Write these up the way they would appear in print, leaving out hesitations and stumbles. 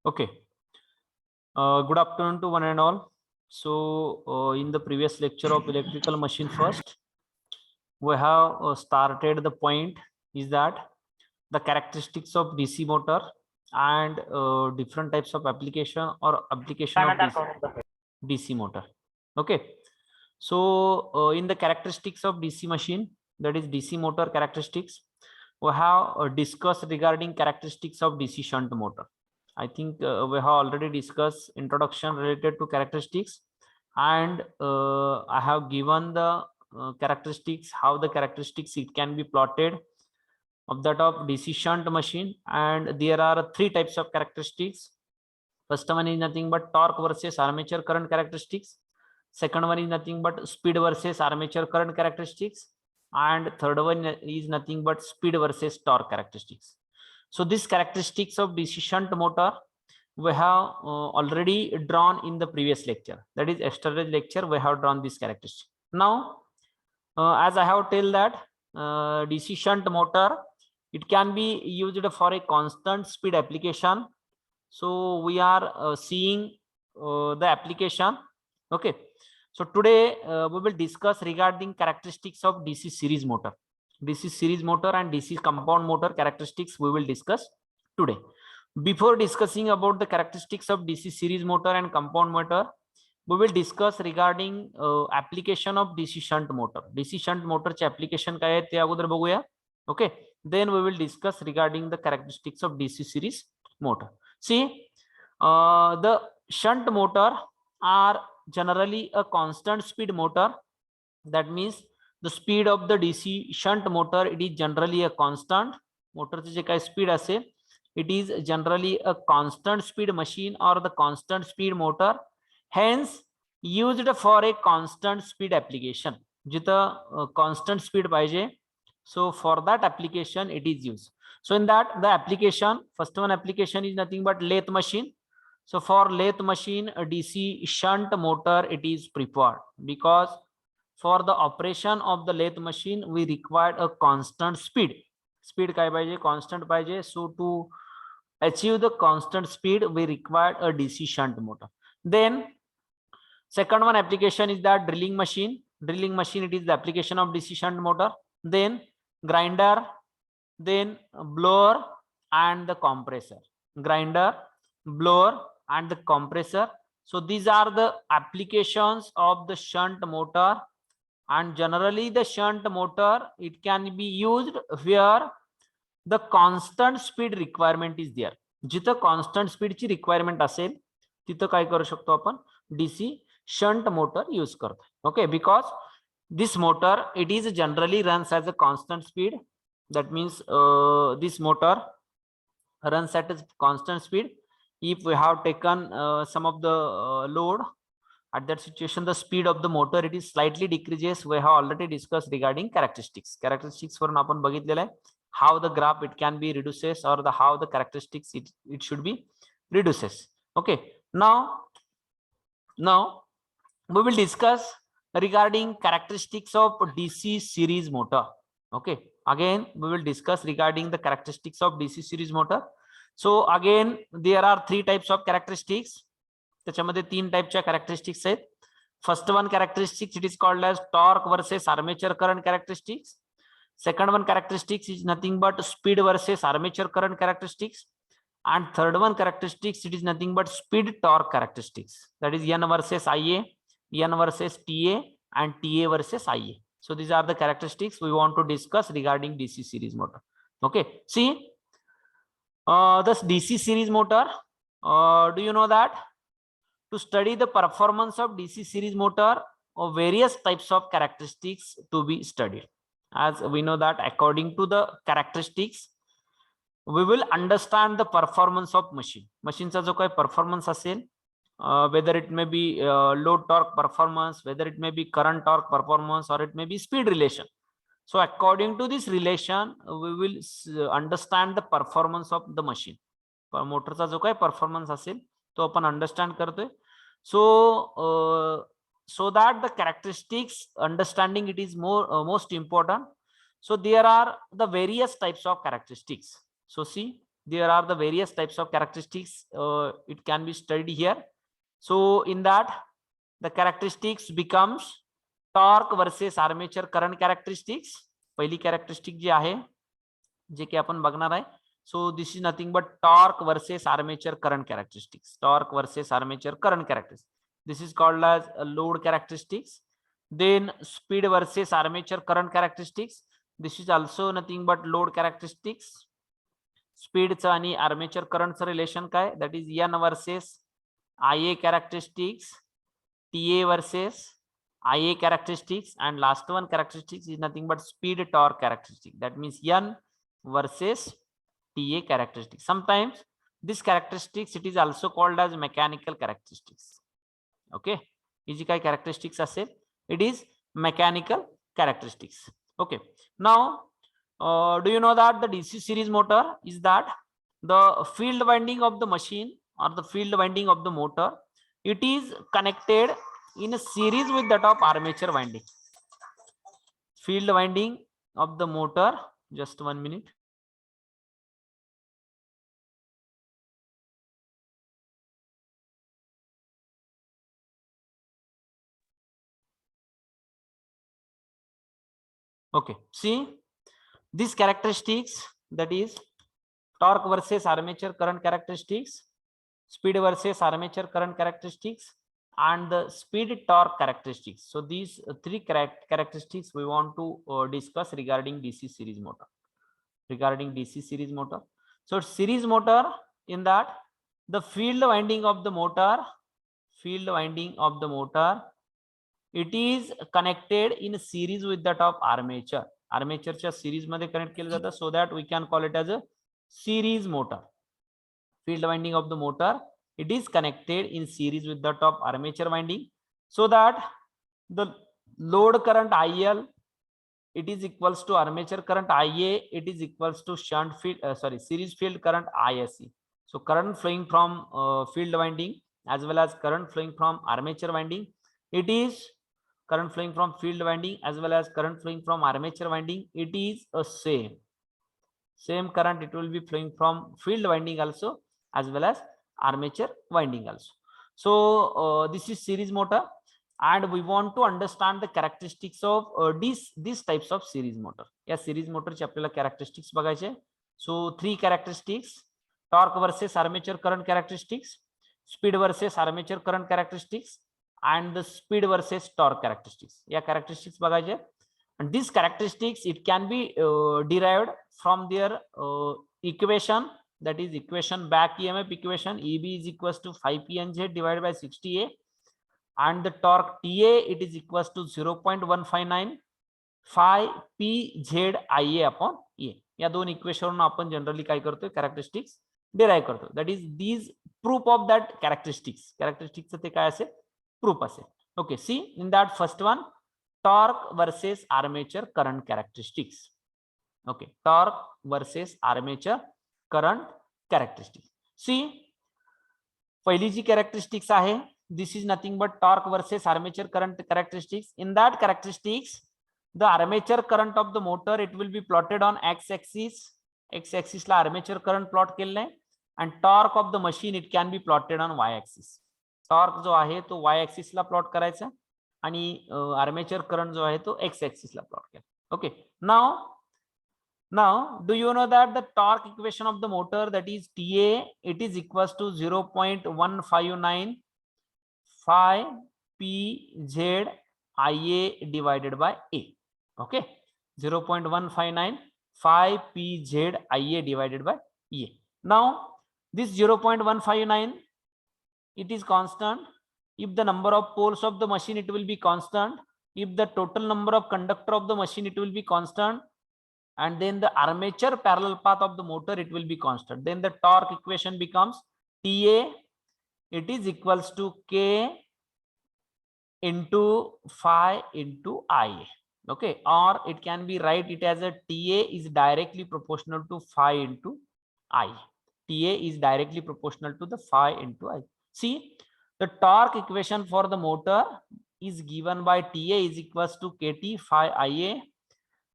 Okay. Good afternoon to one and all. So, in the previous lecture of electrical machine first, we have started the point is that the characteristics of DC motor and different types of application or application of DC motor. Okay. So, in the characteristics of DC machine, that is DC motor characteristics, we have discussed regarding characteristics of DC shunt motor. I think we have already discussed introduction related to characteristics, and I have given the characteristics, how the characteristics it can be plotted of that of DC shunt machine, and there are three types of characteristics. First one is nothing but torque versus armature current characteristics. Second one is nothing but speed versus armature current characteristics, and third one is nothing but speed versus torque characteristics. So these characteristics of DC shunt motor we have already drawn in the previous lecture, that is yesterday's lecture. We have drawn this characteristic. Now as I have told that DC shunt motor, it can be used for a constant speed application. So we are seeing the application. Okay, so today we will discuss regarding characteristics of DC series motor. DC series motor and DC compound motor characteristics we will discuss today. Before discussing about the characteristics of DC series motor and compound motor, we will discuss regarding application of DC shunt motor. DC shunt motor चे application काय आहे ते अगोदर बघूया. Okay, then we will discuss regarding the characteristics of DC series motor. See, the shunt motor are generally a constant speed motor. That means the speed of the DC shunt motor, it is generally a constant. मोटरचे जे काय speed असेल, it is generally a constant speed machine or the constant speed motor, hence used for a constant speed application. जिथं constant speed पाहिजे, so for that application it is used. So in that the application, first one application is nothing but lathe machine. So for lathe machine, a DC shunt motor it is preferred, because for the operation of the lathe machine we required a constant speed. Speed काय पाहिजे, constant पाहिजे. So to achieve the constant speed we required a DC shunt motor. Then second one application is that drilling machine. Drilling machine, it is the application of DC shunt motor. Then grinder, then blower and the compressor. Grinder, blower and the compressor. So these are the applications of the shunt motor, and generally the shunt motor it can be used where the constant speed requirement is there. जिथं constant speed ची requirement असेल तिथं काय करू शकतो आपण, DC shunt motor use करतो. Okay, because this motor it is generally runs as a constant speed. That means this motor runs at a constant speed. If we have taken some of the load, at that situation the speed of the motor it is slightly decreases. We have already discussed regarding characteristics. Characteristics वरून आपण बघितलेलं आहे how the graph it can be reduces, or the how the characteristics it should be reduces. Okay, now we will discuss regarding characteristics of DC series motor. Okay, again we will discuss regarding the characteristics of DC series motor. So again there are three types of characteristics. त्याच्यामध्ये तीन टाइपच्या characteristics आहेत. First one characteristics it is called as torque versus armature current characteristics. Second one characteristics is nothing but speed versus armature current characteristics, and third one characteristics it is nothing but speed torque characteristics. That is N versus IA, N versus TA, and TA versus IA. So these are the characteristics we want to discuss regarding DC series motor. Okay, see this DC series motor, do you know that to study the performance of DC series motor, various types of characteristics to be studied. As we know that according to the characteristics we will understand the performance of machine. Machineचा जो काही performance असेल, whether it may be load torque performance, whether it may be current torque performance, or it may be speed relation. So according to this relation we will understand the performance of the machine. मोटरचा जो काही performance असेल तो आपण understand करतोय. So that the characteristics understanding it is most important. So there are the various types of characteristics. So see, there are the various types of characteristics. It can be studied here. So in that, the characteristics becomes torque versus armature current characteristics. पहिली characteristic जी आहे जे की आपण बघणार आहे. So this is nothing but torque versus armature current characteristics. Torque versus armature current characteristics. This is called as load characteristics. Then speed versus armature current characteristics. This is also nothing but load characteristics. स्पीडचं आणि armature करंटचं relation काय, that is an versus IA characteristics, TA versus IA characteristics, and last one characteristics is nothing but speed torque characteristic. That means N versus TA characteristics. Sometimes this characteristics it is also called as mechanical characteristics. Okay, is काय characteristics असेल, it is mechanical characteristics. Okay, now do you know that the DC series motor is that the field winding of the machine or the field winding of the motor, it is connected in a series with that of armature winding. Field winding of the motor, just 1 minute. Okay, see these characteristics, that is torque versus armature current characteristics, speed versus armature current characteristics, and the speed torque characteristics. So these three characteristics we want to discuss regarding DC series motor. Regarding DC series motor, so series motor, in that the field winding of the motor, it is connected in series with that of armature. आर्मेचरच्या series मध्ये connect केलं जातं, so that we can call it as a series motor. Field winding of the motor, it is connected in series with that of armature winding, so that the load current IL, it is equals to armature current IA, it is equals to shunt field series field current ISC. So current flowing from field winding as well as current flowing from armature winding, it is current flowing from field winding as well as current flowing from armature winding, it is a same current, it will be flowing from field winding also as well as armature winding also. So this is series motor, and we want to understand the characteristics of these types of series motor. या series motor चे आपल्याला characteristics बघायचे. So three characteristics: torque versus armature current characteristics, speed versus armature current characteristics, and the speed versus torque characteristics. या characteristics बघायचे. And these characteristics, it can be derived from their equation, that is equation back EMF equation. EB is equals to 5PNZ divided by 60A, and the torque TA, it is equals to 0.159 5PZIA upon A. या दोन equation आपण generally काय करतोय, characteristics derive करतो. That is these proof of that characteristics. Characteristics ते काय असेल, proof असेल. Okay, see in that first one, torque versus armature current characteristics. Okay, torque versus armature current characteristics. See, पहिली जी characteristics आहे, this is nothing but torque versus armature current characteristics. In that characteristics, the armature current of the motor, it will be plotted on x-axis. X-axis La armature current plot केलंय, and torque of the machine, it can be plotted on y-axis. Torque जो आहे तो y-axis ला plot करायचा, आणि armature current जो आहे तो x-axis ला plot केला. Okay, now do you know that the torque equation of the motor, that is TA, it is equals to 0.159 5PZIA divided by A. Okay, 0.159 5PZIA divided by A. Now this 0.159, it is constant. If the number of poles of the machine, it will be constant. If the total number of conductor of the machine, it will be constant. And then the armature parallel path of the motor, it will be constant. Then the torque equation becomes TA, it is equals to K into phi into IA. Okay, or it can be write it as a TA is directly proportional to phi into I. TA is directly proportional to the phi into I. See, the torque equation for the motor is given by TA is equals to KT phi IA.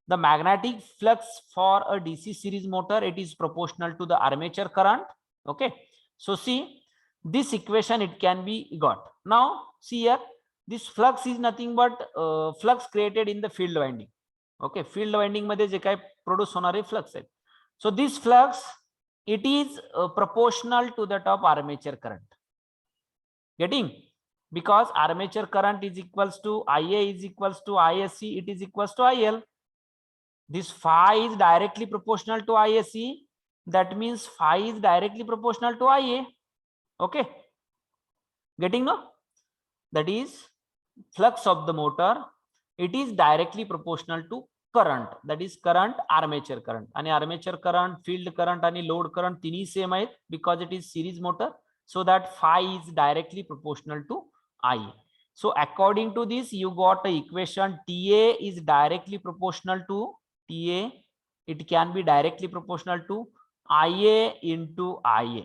the magnetic flux for a DC series motor, it is proportional to the armature current. Okay, so see this equation, it can be got. Now see here, this flux is nothing but flux created in the field winding. Okay, field winding मध्ये जे काही produce होणारे flux आहेत. So this flux, it is proportional to that of armature current. Getting? Because armature current is equals to Ia is equals to Isc, it is equals to IL. This phi is directly proportional to Isc. That means phi is directly proportional to Ia. Okay. Getting no? That is flux of the motor. It is directly proportional to current. That is current, armature current. And armature current, field current, and load current tini same आहे because it is series motor. So that phi is directly proportional to Ia. So according to this, you got a equation TA is directly proportional to TA. It can be directly proportional to Ia into Ia.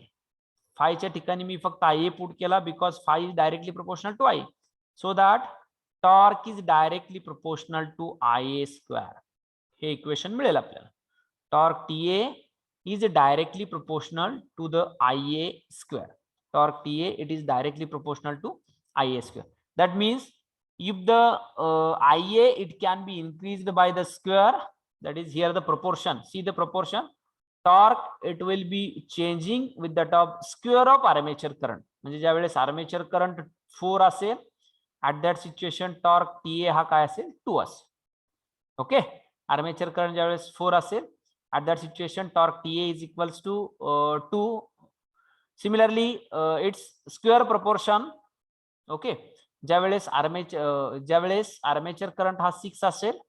Phi च्या ठिकाणी मी फक्त Ia put केला because phi is directly proportional to Ia. So that torque is directly proportional to Ia square. हे equation मिळेल आपल्याला. Torque TA is directly proportional to the Ia square. Torque TA, it is directly proportional to Ia square. That means if the Ia, it can be increased by the square, that is here the proportion. See the proportion. Torque, it will be changing with the top square of armature current. म्हणजे ज्या वेळेस armature current 4 असेल, at that situation torque TA हा काय असेल 2 असेल. Okay, armature current ज्या वेळेस 4 असेल, at that situation torque TA is equals to 2. Similarly, its square proportion. Okay, ज्या वेळेस armature current हा 6 असेल,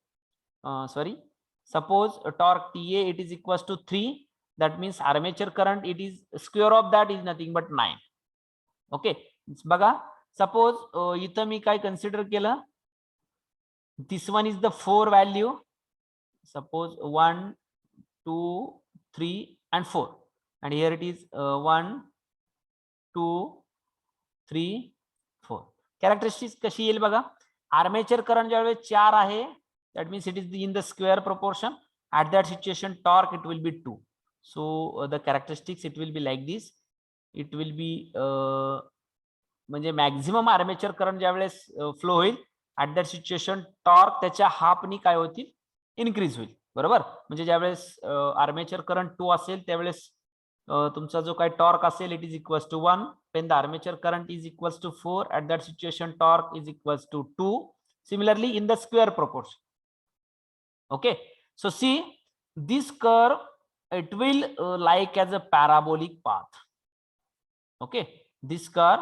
sorry, suppose torque TA it is equals to 3. That means armature current, it is square of that is nothing but 9. Okay, बघा, suppose इथं मी काय consider केलं, this one is the 4 value, suppose 1 2 3 and 4, and here it is 1 2 3 4. Characteristics कशी येईल बघा. Armature current ज्यावेळेस 4 आहे, that means it is in the square proportion. At that situation torque it will be 2. So the characteristics it will be like this. It will be म्हणजे maximum armature current ज्यावेळेस flow होईल, at that situation torque त्याच्या हाफनी काय होतील, increase होईल. बरोबर, म्हणजे ज्यावेळेस आर्मेचर करंट 2 असेल त्यावेळेस तुमचा जो काय टॉर्क असेल it is equals to 1. when the armature current is equals to 4, at that situation torque is equals to 2. Similarly in the square proportion. Okay, so see this curve, it will like as a parabolic path. Okay, this curve,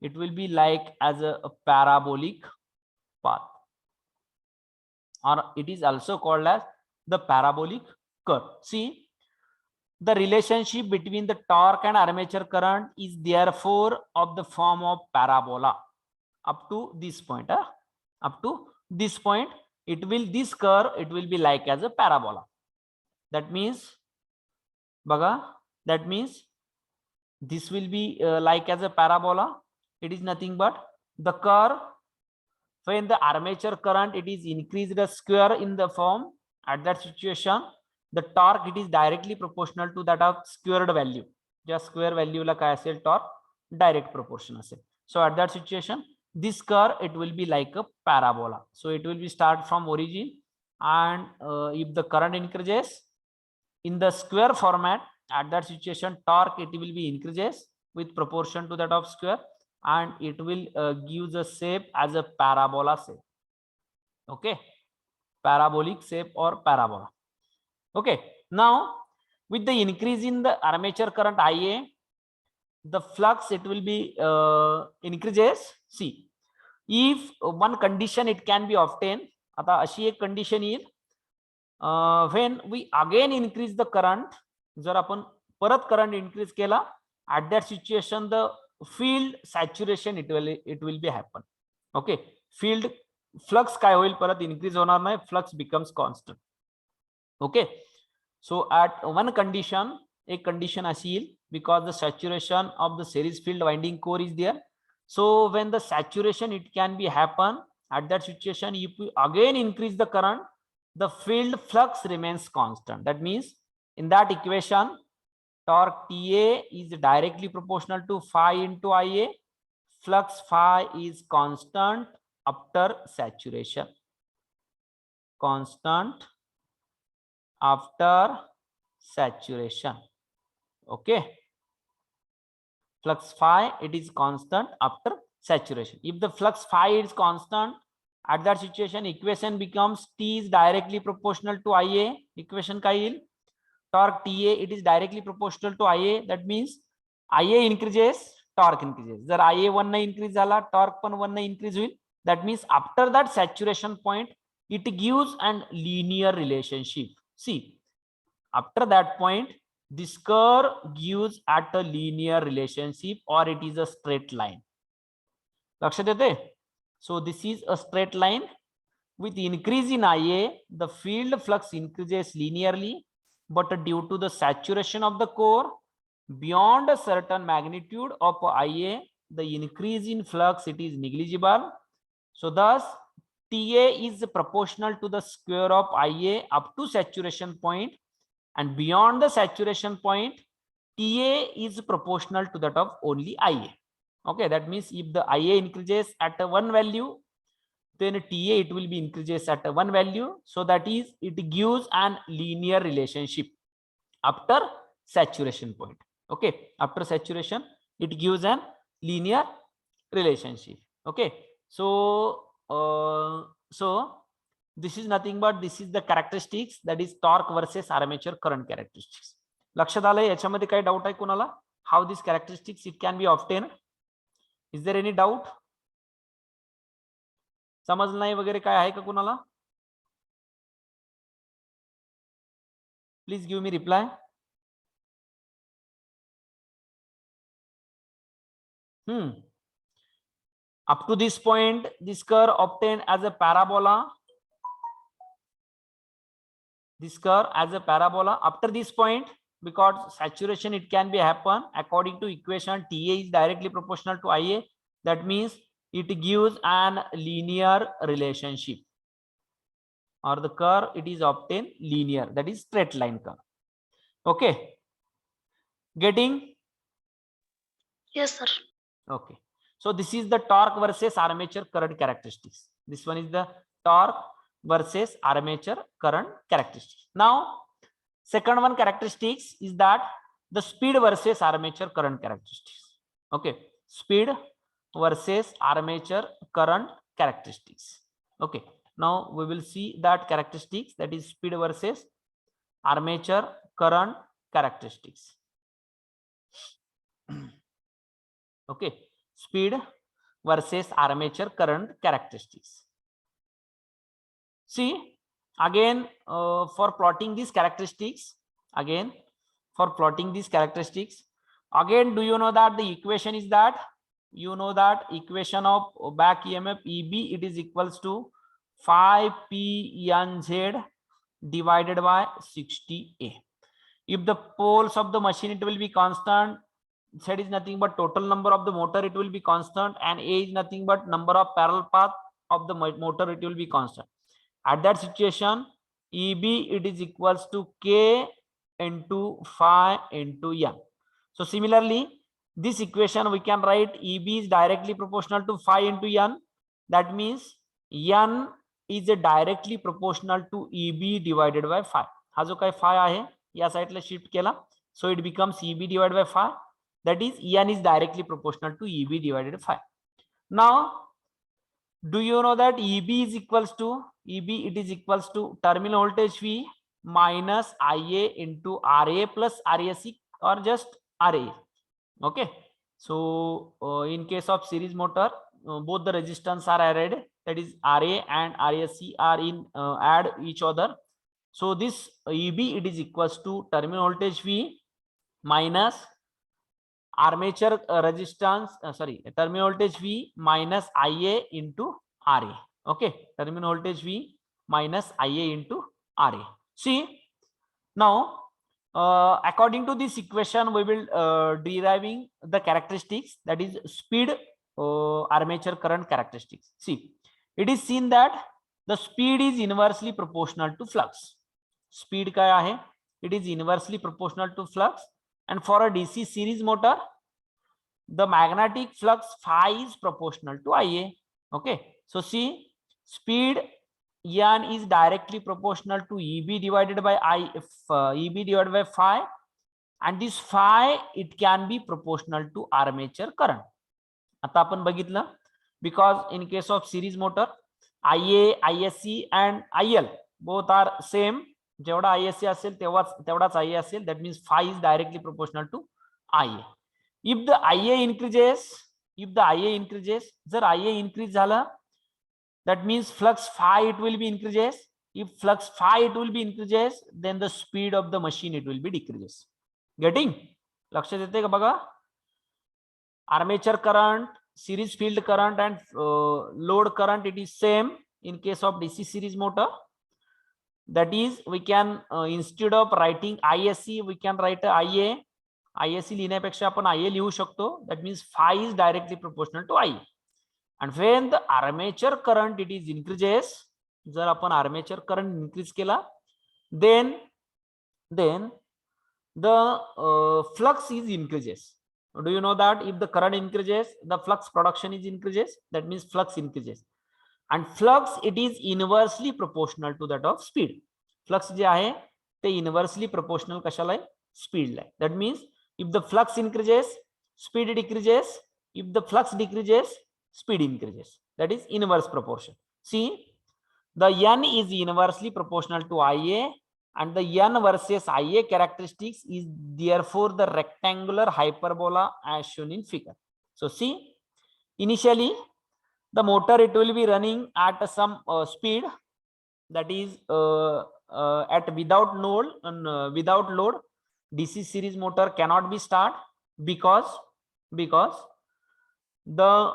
it will be like as a parabolic path, or it is also called as the parabolic curve. See, the relationship between the torque and armature current is therefore of the form of parabola up to this point. Up to this point, it will, this curve, it will be like as a parabola. That means baga, that means this will be like as a parabola. It is nothing but the curve when the armature current it is increased a square in the form. At that situation the torque it is directly proportional to that of squared value. Just square value la काय असेल, torque direct proportion असेल. So at that situation this curve it will be like a parabola. So it will be start from origin, and if the current increases in the square format, at that situation torque it will be increases with proportion to that of square, and it will give the shape as a parabola shape. Okay, parabolic shape or parabola. Okay, now with the increase in the armature current Ia, the flux it will be increases. See, if one condition it can be obtained, आता अशी एक condition येईल, when we again increase the current, जर आपण परत current increase केला, at that situation the field saturation it will be happen. Okay, field flux काय होईल, परत increase होणार नाही, flux becomes constant. Okay, so at one condition, a condition अशी येईल, because the saturation of the series field winding core is there. So when the saturation it can be happen, at that situation if we again increase the current, the field flux remains constant. That means in that equation, torque TA is directly proportional to phi into Ia. Flux phi is constant after saturation. Constant after saturation. Okay. Flux phi, it is constant after saturation. If the flux phi is constant, at that situation, equation becomes T is directly proportional to Ia. Equation काय येईल? Torque TA, it is directly proportional to Ia. That means Ia increases, torque increases. जर Ia 1 ने increase झाला, torque पण 1 ने increase होईल. That means after that saturation point, it gives an linear relationship. See, after that point, this curve gives at a linear relationship or it is a straight line. लक्षात येते? So this is a straight line. With increase in Ia, the field flux increases linearly, but due to the saturation of the core, beyond a certain magnitude of Ia, the increase in flux, it is negligible. So thus, TA is proportional to the square of Ia up to saturation point, and beyond the saturation point, TA is proportional to that of only Ia. Okay, that means if the Ia increases at one value, then TA it will be increases at one value. So that is, it gives an linear relationship after saturation point. Okay, after saturation, it gives an linear relationship. Okay, so this is nothing but this is the characteristics, that is torque versus armature current characteristics. लक्षात आलंय? याच्यामध्ये काही doubt आहे कोणाला? How these characteristics it can be obtained? Is there any doubt? समजलं नाही वगैरे काय आहे का कोणाला? Please give me reply. Up to this point, this curve obtained as a parabola. This curve as a parabola. After this point, because saturation it can be happen according to equation, TA is directly proportional to Ia. That means it gives an linear relationship, or the curve it is obtained linear, that is straight line curve. Okay, getting? Yes, sir. Okay, so this is the torque versus armature current characteristics. This one is the torque versus armature current characteristics. Now second one characteristics is that the speed versus armature current characteristics. Okay, speed versus armature current characteristics. Okay, now we will see that characteristics, that is speed versus armature current characteristics. Okay, speed versus armature current characteristics. See, again for plotting these characteristics, again do you know that the equation is that, you know that equation of back EMF EB, it is equals to 5PNZ divided by 60A. If the poles of the machine, it will be constant. Z is nothing but total number of the motor, it will be constant, and A is nothing but number of parallel path of the motor, it will be constant. At that situation, EB it is equals to K into phi into N. So similarly, this equation we can write EB is directly proportional to phi into N. That means N is directly proportional to EB divided by phi. हा जो काय phi आहे या साइडला shift केला, so it becomes EB divided by phi. That is, N is directly proportional to EB divided by phi. Now, do you know that EB is equals to, it is equals to terminal voltage V minus Ia into RA plus RAC, or just RA. Okay, so in case of series motor, both the resistance are added, that is RA and RAC are in add each other. So this EB it is equals to terminal voltage V minus armature resistance, terminal voltage V minus Ia into RA. Okay, terminal voltage V minus Ia into RA. See, now according to this equation, we will deriving the characteristics, that is speed armature current characteristics. See, it is seen that the speed is inversely proportional to flux. Speed काय आहे? It is inversely proportional to flux, and for a DC series motor the magnetic flux phi is proportional to Ia. Okay, so see, speed n is directly proportional to Eb divided by Eb divided by phi, and this phi it can be proportional to armature current. आता आपण बघितलं, because in case of series motor Ia, Isc and IL both are same. जेवढा Isc असेल तेवढाच Ia असेल, that means phi is directly proportional to Ia. If the Ia increases, जर Ia increase झाला, that means flux phi it will be increases. If flux phi it will be increases, then the speed of the machine it will be decreases. Getting? लक्षात येते का बघा? Armature current, series field current and load current it is same in case of DC series motor. That is, we can instead of writing Isc we can write Ia. Isc लिहिण्यापेक्षा आपण Ia लिहू शकतो. That means phi is directly proportional to Ia. And when the armature current it is increases, जर आपण armature current increase केला, then the flux is increases. Do you know that if the current increases, the flux production is increases? That means flux increases, and flux it is inversely proportional to that of speed. Flux जे आहे ते inversely proportional कशाला आहे? Speed La. That means if the flux increases, speed decreases. If the flux decreases, speed increases. That is inverse proportion. See, the n is inversely proportional to Ia, and the n versus Ia characteristics is therefore the rectangular hyperbola as shown in figure. So see, initially the motor it will be running at some speed, that is at without load. DC series motor cannot be start because the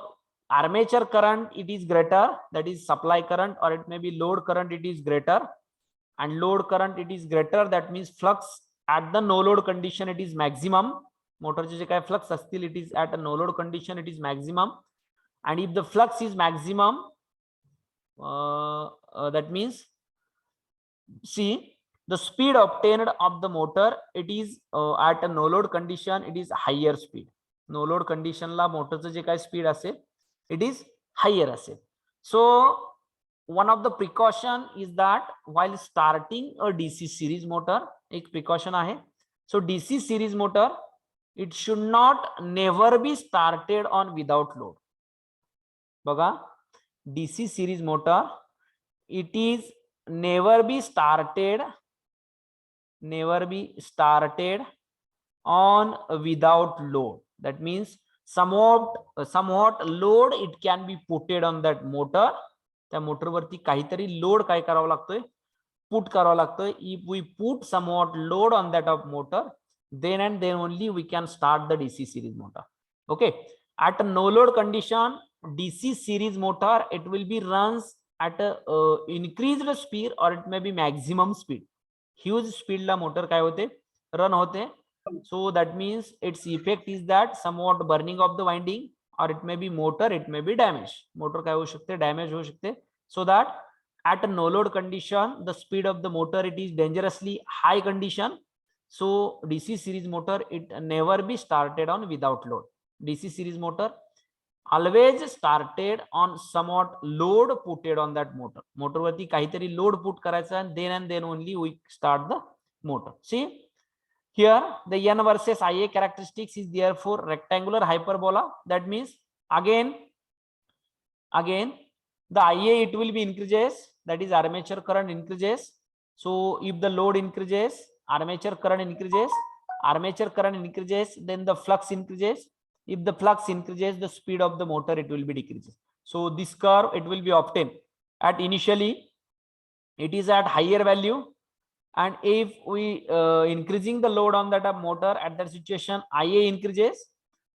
armature current it is greater, that is supply current, or it may be load current it is greater, and load current it is greater, that means flux at the no load condition it is maximum. Motor चे जे काय flux असतील it is at a no load condition it is maximum, and if the flux is maximum, that means see, the speed obtained of the motor it is at a no load condition it is higher speed. No load condition ला मोटरचं जे काय speed असेल it is higher असेल. So one of the precaution is that while starting a DC series motor, एक precaution आहे. So DC series motor it should not never be started on without load. बघा, DC series motor it is never be started on without load. That means somewhat load it can be putted on that motor. त्या motor वरती काहीतरी load काय करावा लागतोय, put करावा लागतोय. If we put somewhat load on that of motor, then and then only we can start the DC series motor. Okay, at a no load condition DC series motor it will be runs at a increased speed, or it may be maximum speed. Huge speed La motor काय होते, run होते. So that means its effect is that somewhat burning of the winding, or it may be motor, it may be damage. Motor काय होऊ शकते, damage होऊ शकते. So that at a no load condition the speed of the motor it is dangerously high condition. So DC series motor it never be started on without load. DC series motor always started on somewhat load putted on that motor. Motor वरती काहीतरी load put करायचा, and then only we start the motor. See, here the n versus Ia characteristics is therefore rectangular hyperbola. That means again the Ia it will be increases, that is armature current increases. So if the load increases, armature current increases, then the flux increases. If the flux increases, the speed of the motor it will be decreases. So this curve it will be obtained at initially it is at higher value, and if we increasing the load on that motor, at that situation Ia increases.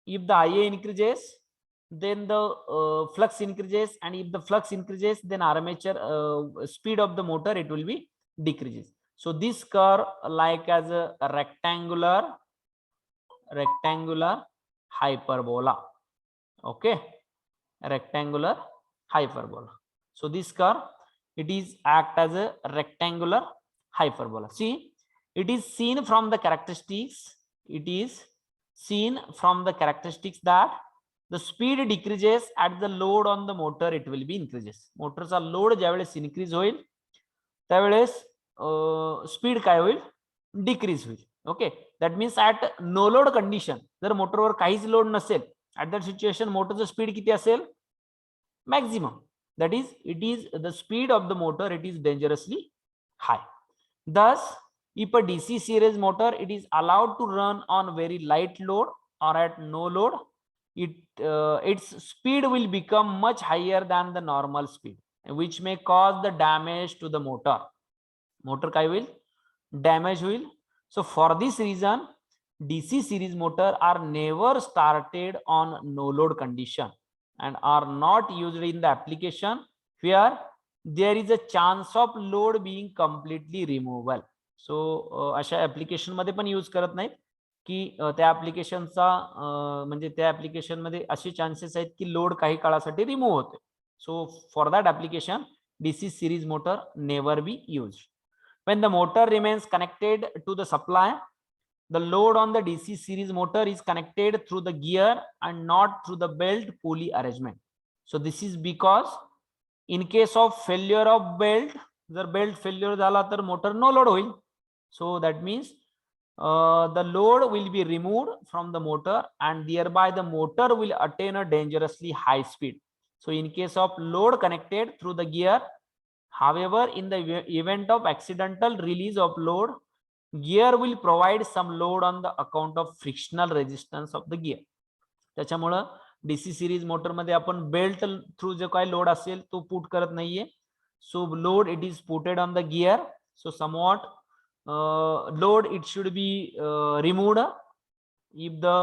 If the Ia increases, then the flux increases, and if the flux increases, then armature speed of the motor it will be decreases. So this curve like as a rectangular hyperbola. Okay, rectangular hyperbola. So this curve it is act as a rectangular hyperbola. See, it is seen from the characteristics. It is seen from the characteristics that the speed decreases at the load on the motor, it will be increases. मोटरचा load ज्यावेळेस increase होईल त्यावेळेस speed काय होईल, decrease होईल. Okay, that means at no load condition, जर मोटरवर काहीच लोड नसेल, ऍट दॅट सिच्युएशन मोटरचं स्पीड किती असेल, maximum. That is, it is the speed of the motor, it is dangerously high. Thus, if a DC series motor, it is allowed to run on very light load or at no load, its speed will become much higher than the normal speed, which may cause the damage to the motor. Motor काय होईल, damage होईल. So for this reason, DC series motor are never started on no load condition and are not used in the application where there is a chance of load being completely removable. So अशा application मध्ये पण use करत नाहीत की त्या ऍप्लिकेशनचा म्हणजे त्या application मध्ये असे चान्सेस आहेत की लोड काही काळासाठी रिमूव्ह होते. So for that application DC series motor never be used. When the motor remains connected to the supply, the load on the DC series motor is connected through the gear and not through the belt pulley arrangement. So this is because in case of failure of belt, जर belt failure झाला तर motor no load होईल. So that means the load will be removed from the motor and thereby the motor will attain a dangerously high speed. So in case of load connected through the gear, however, in the event of accidental release of load, gear will provide some load on the account of frictional resistance of the gear. त्याच्यामुळे DC series motor मध्ये आपण belt through जो काय load असेल तो put करत नाहीये. सो load it is putted on the gear. So somewhat load it should be removed if the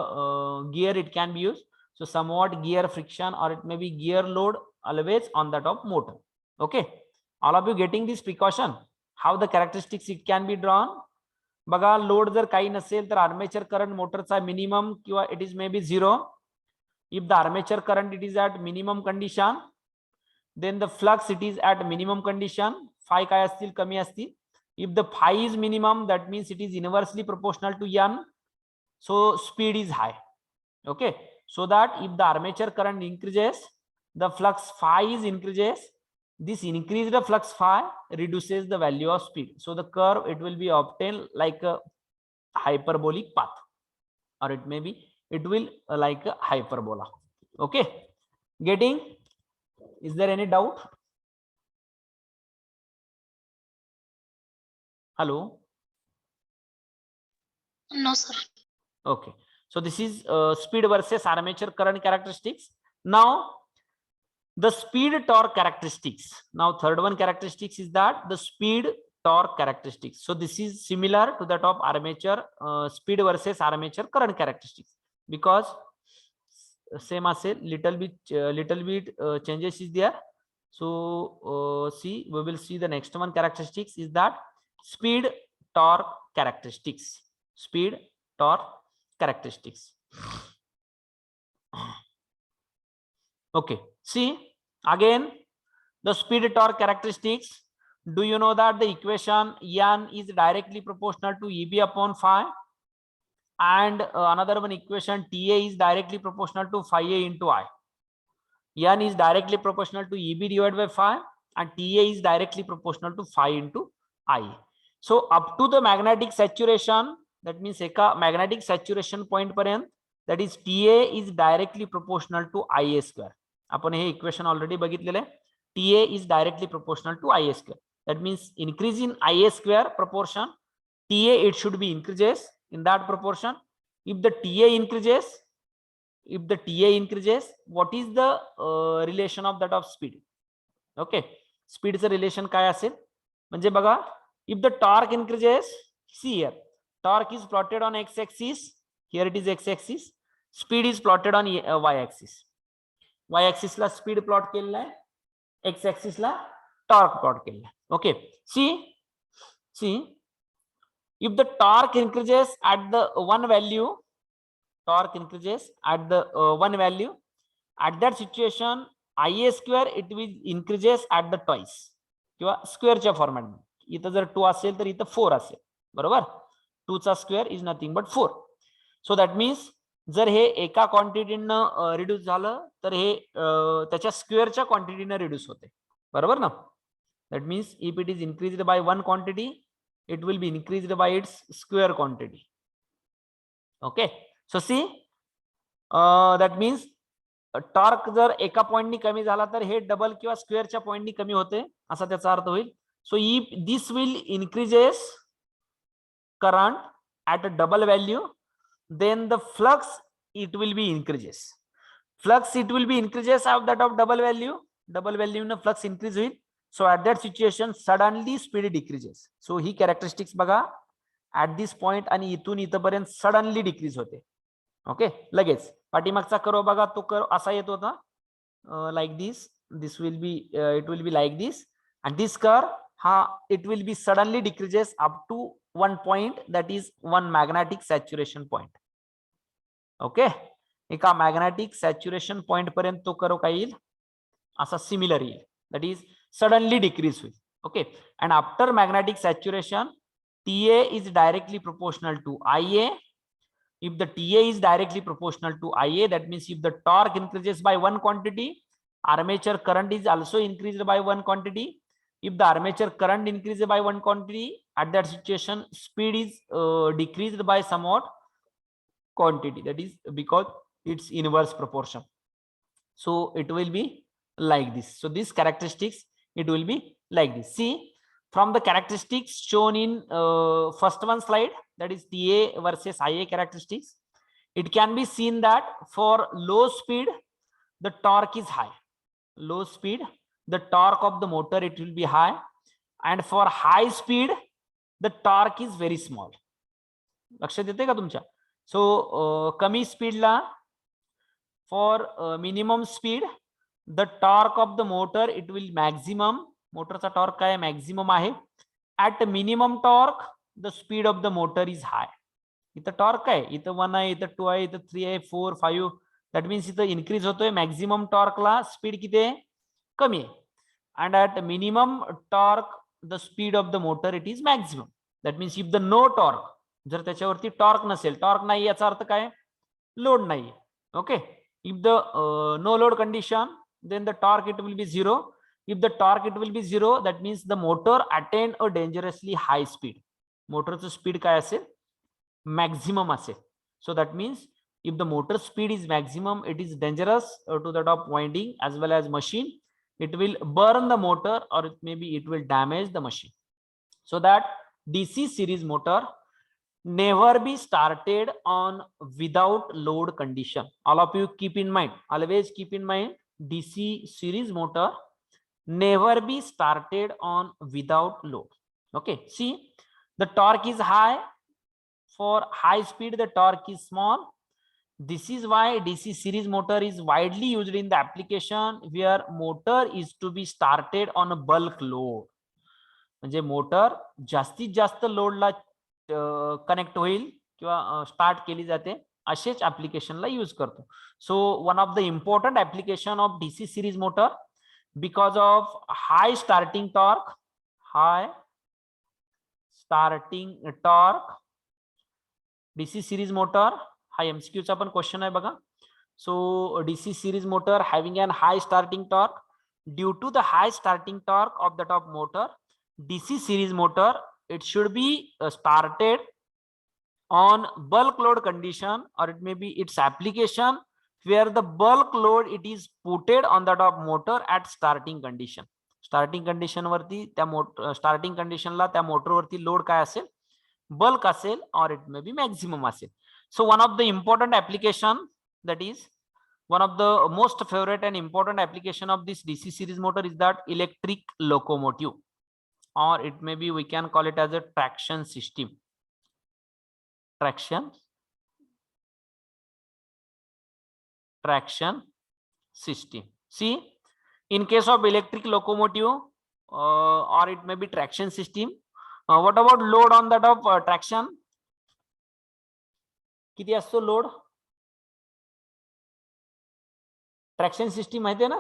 gear it can be used. So somewhat gear friction or it may be gear load always on that of motor. Okay, all of you getting this precaution, how the characteristics it can be drawn. बघा, load जर काही नसेल तर armature current मोटरचा minimum किंवा it is may be 0. if the armature current it is at minimum condition, then the flux it is at minimum condition. Phi काय असतील, कमी असतील. if the phi is minimum, that means it is inversely proportional to n, so speed is high. Okay, so that if the armature current increases, the flux phi is increases. This increased flux phi reduces the value of speed. So the curve it will be obtained like a hyperbolic path, or it may be it will like a hyperbola. Okay, getting? Is there any doubt? Hello? No, sir. Okay, so this is speed versus armature current characteristics. Now the speed torque characteristics. Now third one characteristics is that the speed torque characteristics. So this is similar to that of armature speed versus armature current characteristics, because same as a little bit changes is there. So see, we will see the next one characteristics is that speed torque characteristics. Speed torque characteristics. Okay, see again the speed torque characteristics. Do you know that the equation n is directly proportional to Eb upon phi, and another one equation Ta is directly proportional to phi a into I. N is directly proportional to Eb divided by phi, and Ta is directly proportional to phi into I. So up to the magnetic saturation, that means eka magnetic saturation point पर्यंत, that is Ta is directly proportional to Ia square. आपण हे equation already बघितलेले आहे. Ta is directly proportional to Ia square. That means increase in Ia square proportion, Ta it should be increases in that proportion. If the Ta increases, what is the relation of that of speed? Okay, speed चं relation काय असेल म्हणजे बघा, if the torque increases, see here, torque is plotted on x-axis, here it is x-axis, speed is plotted on y-axis. Y-axis La speed plot केलेला आहे, x-axis ला torque plot केलेला आहे. Okay, see, if the torque increases at the one value, at that situation Ia square it will increases at the twice. किंवा स्क्वेअरच्या फॉर्मॅटमध्ये. इथं जर 2 असेल तर इथं 4 असेल, बरोबर. 2 चा square is nothing but 4. So that means जर हे एका क्वांटिटीनं रिड्यूस झालं तर हे त्याच्या स्क्वेअरच्या क्वांटिटीनं रिड्यूस होते, बरोबर ना. That means if it is increased by 1 quantity it will be increased by its square quantity. Okay, so see that means torque जर एका पॉइंटनी कमी झाला तर हे डबल किंवा स्क्वेअरच्या पॉइंटनी कमी होते, असा त्याचा अर्थ होईल. So if this will increases current at a double value, then the flux it will be increases. Flux it will be increases of that of double value na flux increase होईल. So at that situation suddenly speed decreases. So he characteristics बघा at this point आणि इथून इथपर्यंत suddenly decrease होते. Okay, लगेच. पाठीमागचा curve बघा, तो कर्व असा येत होता, like this. This will be it will be like this, and this curve it will be suddenly decreases up to one point, that is one magnetic saturation point. Okay, एका magnetic saturation point पर्यंत तो curve काय येईल, असा similar येईल, that is suddenly decrease होईल. Okay, and after magnetic saturation TA is directly proportional to IA. If the TA is directly proportional to IA, that means if the torque increases by one quantity, armature current is also increased by one quantity. If the armature current increases by one quantity, at that situation speed is decreased by somewhat quantity, that is because it's inverse proportion. So it will be like this. So these characteristics it will be like this. See, from the characteristics shown in first one slide, that is TA versus IA characteristics, it can be seen that for low speed the torque is high. Low speed the torque of the motor it will be high, and for high speed the torque is very small. लक्षात येते का तुमच्या? So कमी स्पीडला for minimum speed the torque of the motor it will maximum, मोटरचा torque काय maximum आहे. At minimum torque the speed of the motor is high. इथं टॉर्क आहे, इथं 1 आहे, इथं 2 आहे, इथं 3 आहे, 4, 5, दॅट मीन्स इथं इन्क्रीज होतोय. मॅक्झिमम टॉर्कला स्पीड किती आहे, कमी आहे. And at minimum torque the speed of the motor it is maximum. That means if the no torque, जर त्याच्यावरती टॉर्क नसेल, टॉर्क नाही याचा अर्थ काय, लोड नाही. Okay, if the no load condition then the torque it will be 0. If the torque it will be 0, that means the motor attain a dangerously high speed. मोटरचं speed काय असेल, maximum असेल. So that means if the motor speed is maximum, it is dangerous to the top winding as well as machine. It will burn the motor or it maybe it will damage the machine. So that DC series motor never be started on without load condition. All of you keep in mind, always keep in mind, DC series motor never be started on without load. Okay, see, the torque is high. For high speed the torque is small. This is why DC series motor is widely used in the application where motor is to be started on a bulk load. म्हणजे motor जास्तीत जास्त लोडला connect होईल किंवा start केली जाते, असेच ऍप्लिकेशनला use करतो. So one of the important application of DC series motor because of high starting torque, DC series motor हा MCQ चा पण क्वेश्चन आहे बघा. So DC series motor having an high starting torque, due to the high starting torque of the top motor, DC series motor it should be started on bulk load condition, or it may be its application where the bulk load it is putted on the top motor at starting condition. Starting condition वरती त्या starting condition ला त्या motor वरती load काय असेल, bulk असेल, or it may be maximum असेल. So one of the important application, that is one of the most favorite and important application of this DC series motor is that electric locomotive, or it may be we can call it as a traction system. Traction system. See, in case of electric locomotive or it may be traction system, what about load on that of traction? किती असतो load traction system माहिती आहे ना,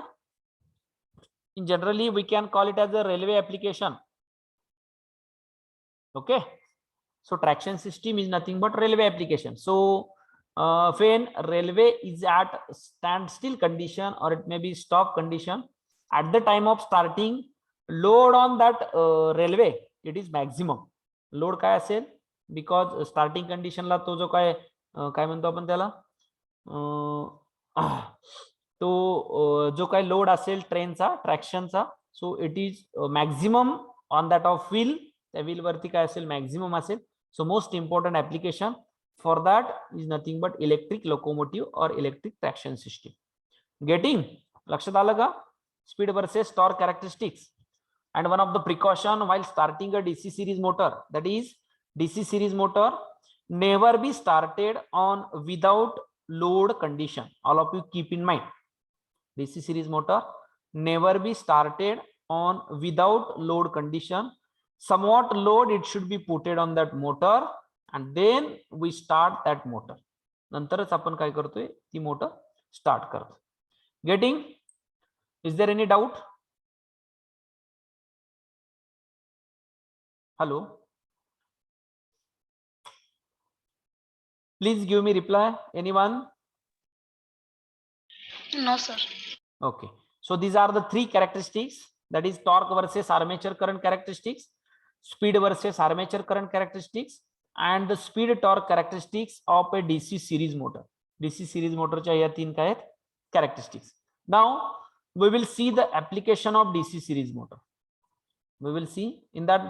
in generally we can call it as a railway application. Okay, so traction system is nothing but railway application. So when railway is at standstill condition or it may be stop condition, at the time of starting, load on that railway, it is maximum. Load काय असेल, because starting कंडिशनला तो जो काय काय म्हणतो आपण त्याला, तो जो काय लोड असेल ट्रेनचा ट्रॅक्शनचा, so it is maximum on that of wheel, त्या व्हील वरती काय असेल मॅक्झिमम असेल. So most important application for that is nothing but electric locomotive और इलेक्ट्रिक ट्रॅक्शन सिस्टीम. गेटिंग, लक्षात आलं का? Speed versus torque characteristics. And one of the precaution while starting a DC series motor, that is DC series motor never be started on without load condition. All of you keep in mind, DC series motor never be started on without load condition. Somewhat load it should be put on that motor and then we start that motor. नंतरच आपण काय करतोय, ती motor start करतो. Getting? Is there any doubt? Hello, please give me reply. Anyone? No, sir. Okay, so these are the three characteristics, that is torque versus armature current characteristics, speed versus armature current characteristics, and the speed torque characteristics of a DC series motor. DC series motor च्या या तीन काय आहेत characteristics. Now we will see the application of DC series motor. We will see in that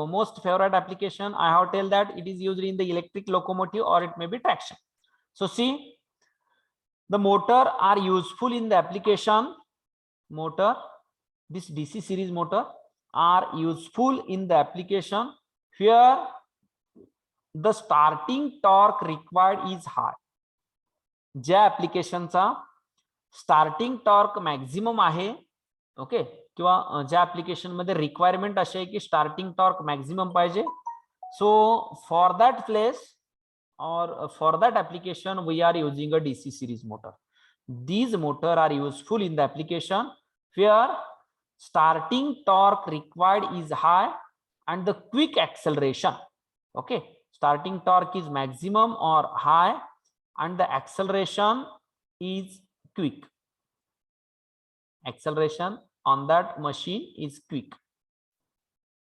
most favorite application I have told that it is used in the electric locomotive or it may be traction. So see, the motor are useful in the application. Motor, this DC series motor are useful in the application where the starting torque required is high. ज्या applicationचा starting torque maximum आहे, okay, किंवा ज्या application मध्ये requirement अशी आहे की starting torque maximum पाहिजे. So for that place or for that application we are using a DC series motor. These motor are useful in the application where starting torque required is high and the quick acceleration, okay, starting torque is maximum or high and the acceleration is quick. Acceleration on that machine is quick.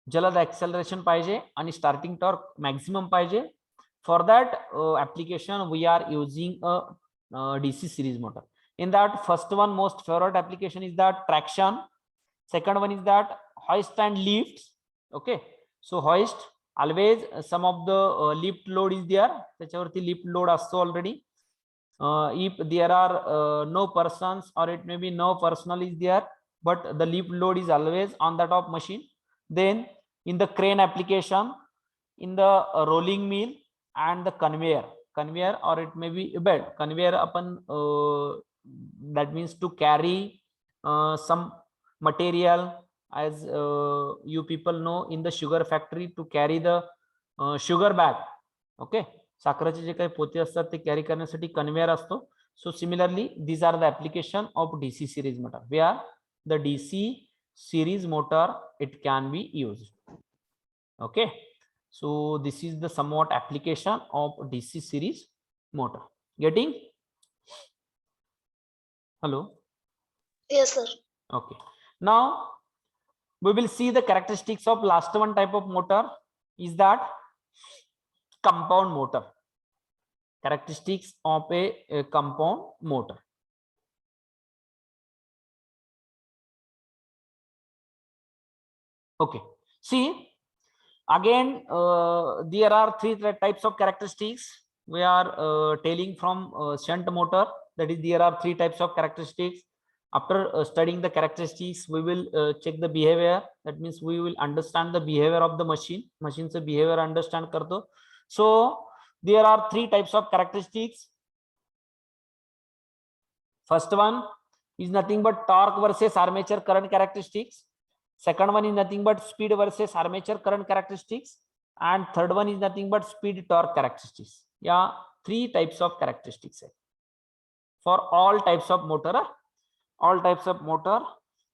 जलद acceleration पाहिजे आणि starting torque maximum पाहिजे. For that application we are using a DC series motor. In that, first one most favorite application is that traction. Second one is that hoist and lifts. Okay, so hoist always some of the lift load is there. त्याच्यावरती lift load असतो already. If there are no persons or it may be no personnel is there, but the lift load is always on the top machine. Then in the crane application, in the rolling mill and the conveyor or it may be a bed. Conveyor upon that means to carry some material, as you people know in the sugar factory, to carry the sugar bag. Okay, साखरेचे जे काही पोते असतात ते carry करण्यासाठी conveyor असतो. So similarly these are the application of DC series motor, where the DC series motor it can be used. Okay, so this is the somewhat application of DC series motor. Getting? Hello? Yes, sir. Okay, now we will see the characteristics of last one type of motor, is that compound motor. Characteristics of a compound motor. Okay, see again there are three types of characteristics. We are telling from shunt motor, that is there are three types of characteristics. After studying the characteristics we will check the behavior. That means we will understand the behavior of the machine. Machine se behavior understand karto. So there are three types of characteristics. First one is nothing but torque versus armature current characteristics. Second one is nothing but speed versus armature current characteristics, and third one is nothing but speed torque characteristics. Yeah, three types of characteristics for all types of motor. All types of motor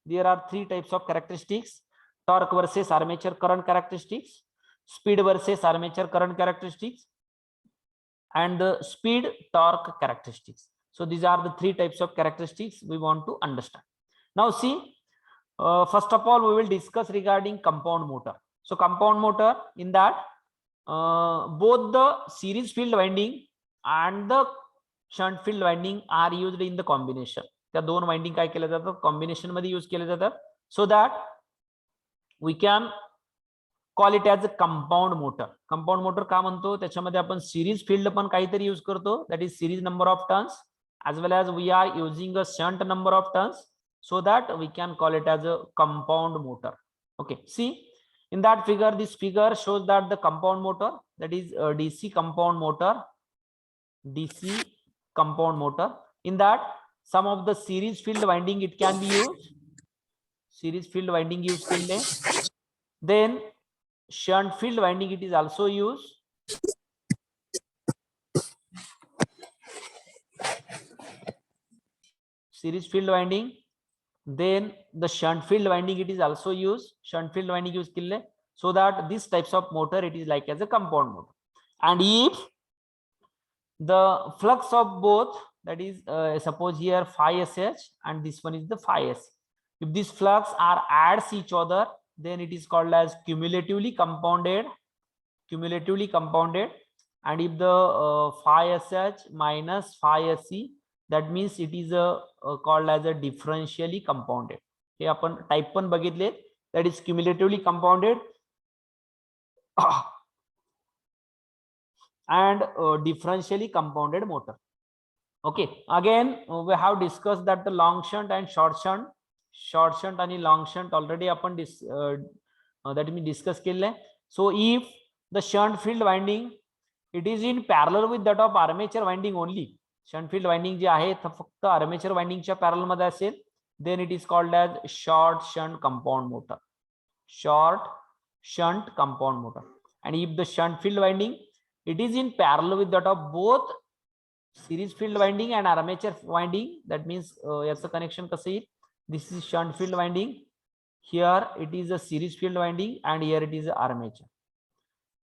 there are three types of characteristics: torque versus armature current characteristics, speed versus armature current characteristics, and the speed torque characteristics. So these are the three types of characteristics we want to understand. Now see, first of all we will discuss regarding compound motor. So compound motor, in that both the series field winding and the shunt field winding are used in the combination. त्या दोन winding काय केल्या जातात, combination मध्ये use केले जातात, so that we can call it as a compound motor. Compound motor का म्हणतो, त्याच्यामध्ये आपण सिरीज फील्ड पण काहीतरी यूज करतो, that is series number of turns, as well as we are using a shunt number of turns, so that we can call it as a compound motor. Okay, see in that figure, this figure shows that the compound motor, that is a DC compound motor, DC compound motor, in that some of the series field winding it can be used, series field winding used केले, then shunt field winding it is also used, series field winding, then the shunt field winding it is also used, shunt field winding use kille, so that these types of motor it is like as a compound motor. And if the flux of both, that is suppose here phi sh and this one is the phi s, if these flux are adds each other, then it is called as cumulatively compounded, and if the phi sh minus phi sc, that means it is called as a differentially compounded. हे आपण type पण बघितले, that is cumulatively compounded and differentially compounded motor. Okay, again we have discussed that the long shunt and short shunt आणि long shunt already आपण that we discuss केले. So if the shunt field winding it is in parallel with that of armature winding only, shunt field winding जे आहे फक्त armature वाइंडिंगच्या parallel मध्ये असेल, then it is called as short shunt compound motor, short shunt compound motor. and if the shunt field winding it is in parallel with that of both series field winding and armature winding, that means याचं connection कसं येईल, this is shunt field winding, here it is a series field winding and here it is a armature.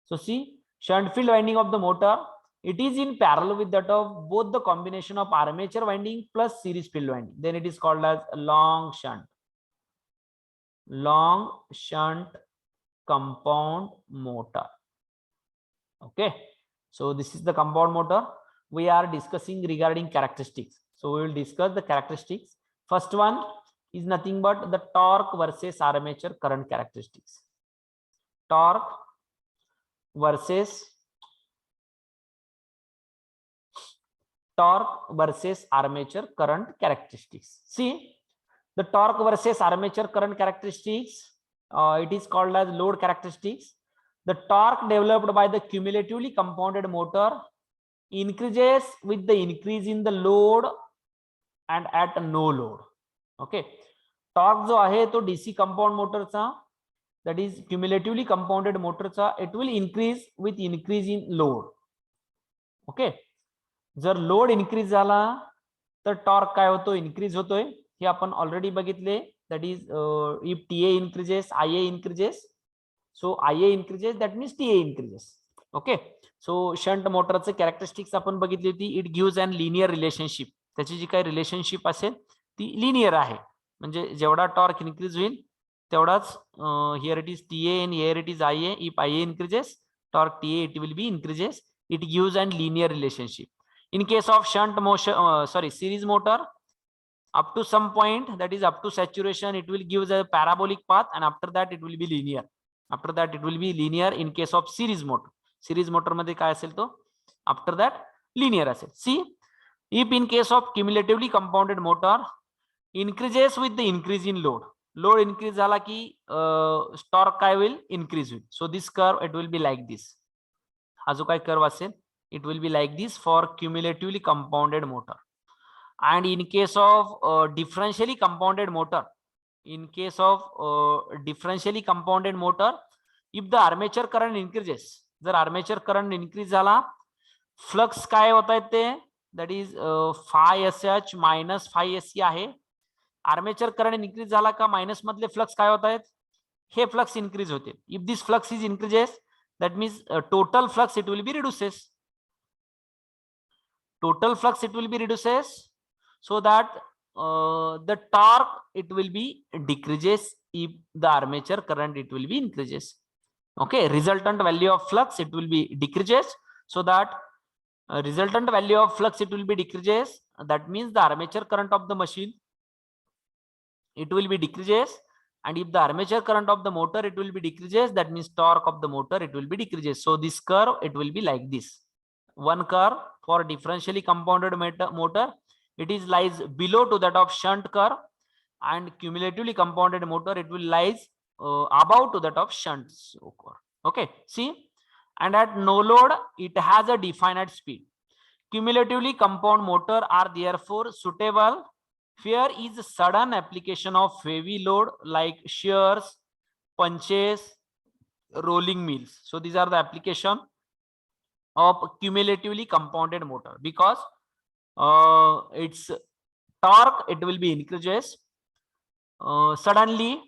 So see, shunt field winding of the motor it is in parallel with that of both the combination of armature winding plus series field winding, then it is called as long shunt compound motor. Okay, so this is the compound motor. We are discussing regarding characteristics, so we will discuss the characteristics. First one is nothing but the torque versus armature current characteristics. Torque versus armature current characteristics. See, the torque versus armature current characteristics, it is called as load characteristics. The torque developed by the cumulatively compounded motor increases with the increase in the load and at no load. Okay, torque जो आहे तो DC compound motorचा, that is cumulatively compounded motorचा, it will increase with increase in load. Okay, जर load increase झाला तर torque काय होतो, increase होतोय, हे आपण ऑलरेडी बघितले, that is if TA increases IA increases, so IA increases that means TA increases. Okay, so shunt मोटरचे characteristics आपण बघितली होती, it gives an linear relationship, त्याची जी काही रिलेशनशिप असेल ती लिनियर आहे, म्हणजे जेवढा टॉर्क इन्क्रीज होईल तेवढाच here it is TA and here it is IA, if IA increases torque TA it will be increases, it gives an linear relationship. In case of shunt motion, series motor, up to some point, that is up to saturation, it will give a parabolic path, and after that it will be linear. In case of series motor मध्ये काय असेल तो after that linear असेल. See, if in case of cumulatively compounded motor increases with the increase in load increase झाला की torque काय will increase होईल. So this curve it will be like this. हा जो काय कर्व असेल it will be like this for cumulatively compounded motor. And in case of differentially compounded motor, if the armature current increases, जर armature current increase झाला, flux काय होत आहेत ते, that is phi sh minus phi sc आहे, armature current increase झाला का minus मधले फ्लक्स काय होत आहेत, हे फ्लक्स इन्क्रीज होते. If this flux is increases that means total flux it will be reduces, total flux it will be reduces, so that the torque it will be decreases if the armature current it will be increases. Okay, resultant value of flux it will be decreases, so that resultant value of flux it will be decreases, that means the armature current of the machine it will be decreases, and if the armature current of the motor it will be decreases, that means torque of the motor it will be decreases. So this curve it will be like this. One curve for differentially compounded motor, it is lies below to that of shunt curve, and cumulatively compounded motor it will lies above to that of shunt curve. Okay, see, and at no load it has a definite speed. Cumulatively compound motor are therefore suitable. Here is sudden application of heavy load like shears, punches, rolling mills. So these are the application of cumulatively compounded motor, because its torque it will be increases suddenly